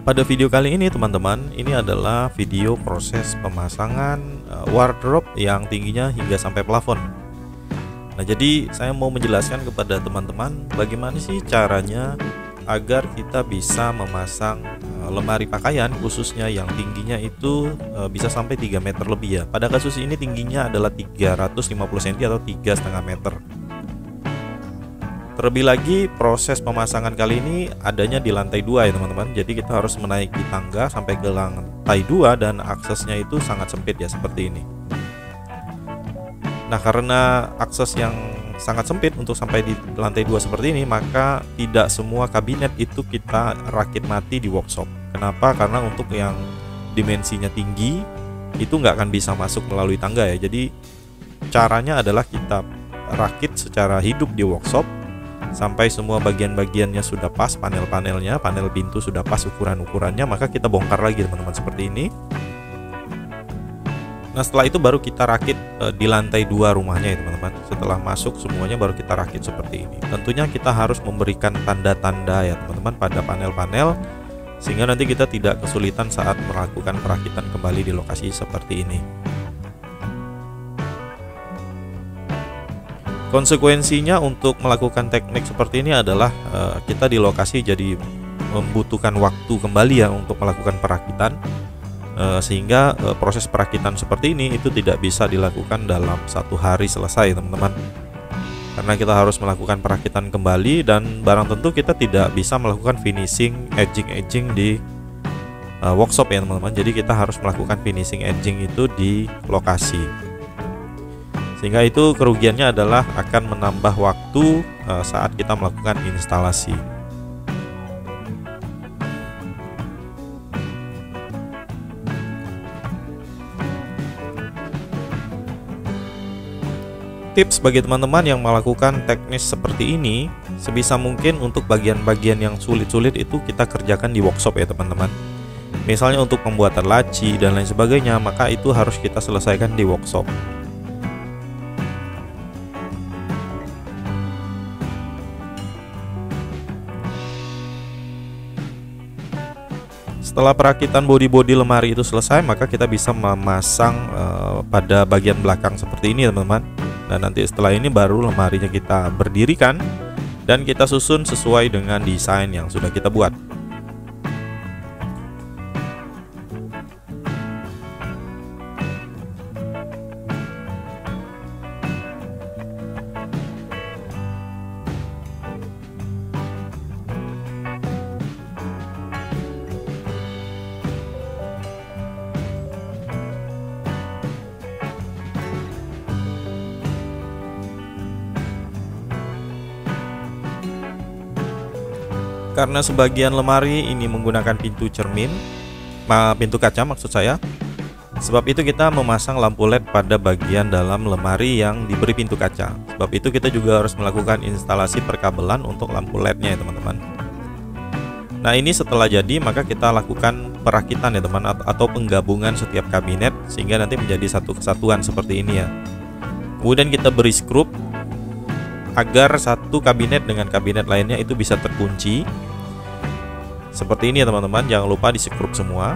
Pada video kali ini teman-teman, ini adalah video proses pemasangan wardrobe yang tingginya hingga sampai plafon. Nah, jadi saya mau menjelaskan kepada teman-teman bagaimana sih caranya agar kita bisa memasang lemari pakaian, khususnya yang tingginya itu bisa sampai 3 meter lebih ya. Pada kasus ini tingginya adalah 350 cm atau 3,5 meter. Terlebih lagi proses pemasangan kali ini adanya di lantai 2 ya teman-teman. Jadi kita harus menaiki tangga sampai ke lantai 2 dan aksesnya itu sangat sempit ya, seperti ini. Nah, karena akses yang sangat sempit untuk sampai di lantai 2 seperti ini, maka tidak semua kabinet itu kita rakit mati di workshop. Kenapa? Karena untuk yang dimensinya tinggi itu nggak akan bisa masuk melalui tangga ya. Jadi caranya adalah kita rakit secara hidup di workshop sampai semua bagian-bagiannya sudah pas, panel-panelnya, panel pintu sudah pas ukuran-ukurannya, maka kita bongkar lagi teman-teman seperti ini. Nah, setelah itu baru kita rakit di lantai 2 rumahnya ya teman-teman. Setelah masuk semuanya baru kita rakit seperti ini. Tentunya kita harus memberikan tanda-tanda ya teman-teman pada panel-panel, sehingga nanti kita tidak kesulitan saat melakukan perakitan kembali di lokasi seperti ini. Konsekuensinya untuk melakukan teknik seperti ini adalah kita di lokasi jadi membutuhkan waktu kembali ya untuk melakukan perakitan, sehingga proses perakitan seperti ini itu tidak bisa dilakukan dalam 1 hari selesai teman-teman, karena kita harus melakukan perakitan kembali dan barang tentu kita tidak bisa melakukan finishing edging di workshop ya teman-teman. Jadi kita harus melakukan finishing edging itu di lokasi, sehingga itu kerugiannya adalah akan menambah waktu saat kita melakukan instalasi. Tips bagi teman-teman yang melakukan teknis seperti ini, sebisa mungkin untuk bagian-bagian yang sulit-sulit itu kita kerjakan di workshop ya teman-teman. Misalnya untuk pembuatan laci dan lain sebagainya, maka itu harus kita selesaikan di workshop. Setelah perakitan bodi-bodi lemari itu selesai, maka kita bisa memasang pada bagian belakang seperti ini teman-teman. Dan nanti setelah ini baru lemarinya kita berdirikan dan kita susun sesuai dengan desain yang sudah kita buat. Karena sebagian lemari ini menggunakan pintu cermin, pintu kaca maksud saya. Sebab itu kita memasang lampu LED pada bagian dalam lemari yang diberi pintu kaca. Sebab itu kita juga harus melakukan instalasi perkabelan untuk lampu LED-nya ya teman-teman. Nah, ini setelah jadi maka kita lakukan perakitan ya teman, atau penggabungan setiap kabinet sehingga nanti menjadi satu kesatuan seperti ini ya. Kemudian kita beri skrup agar satu kabinet dengan kabinet lainnya itu bisa terkunci seperti ini ya teman-teman. Jangan lupa disekrup semua,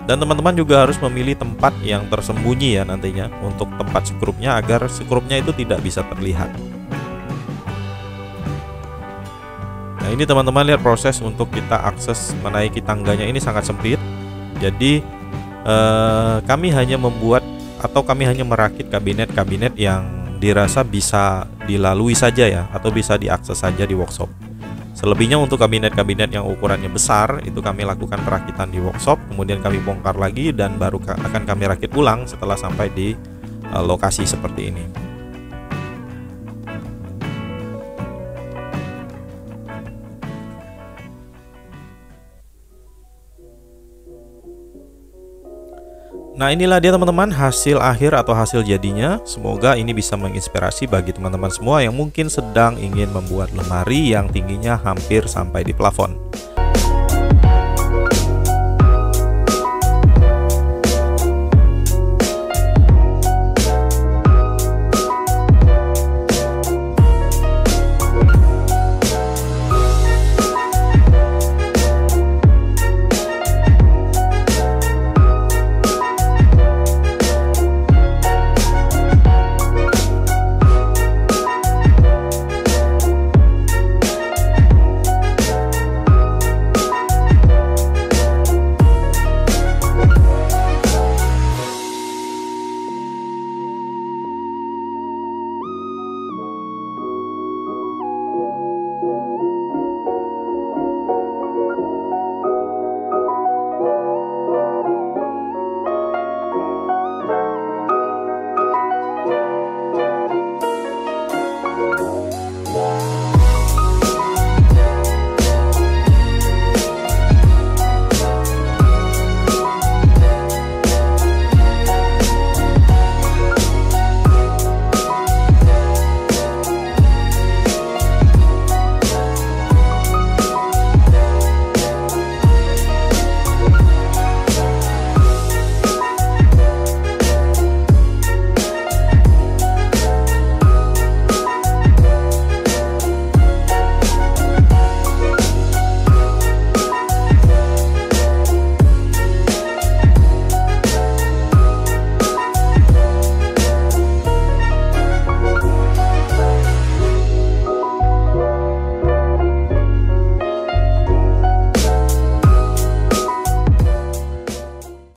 dan teman-teman juga harus memilih tempat yang tersembunyi ya nantinya untuk tempat sekrupnya, agar sekrupnya itu tidak bisa terlihat. Nah, ini teman-teman lihat proses untuk kita akses menaiki tangganya ini sangat sempit. Jadi kami hanya membuat atau kami hanya merakit kabinet-kabinet yang dirasa bisa dilalui saja ya, atau bisa diakses saja di workshop. Selebihnya untuk kabinet-kabinet yang ukurannya besar itu kami lakukan perakitan di workshop, kemudian kami bongkar lagi dan baru akan kami rakit ulang setelah sampai di lokasi seperti ini. Nah, inilah dia teman-teman hasil akhir atau hasil jadinya. Semoga ini bisa menginspirasi bagi teman-teman semua yang mungkin sedang ingin membuat lemari yang tingginya hampir sampai di plafon.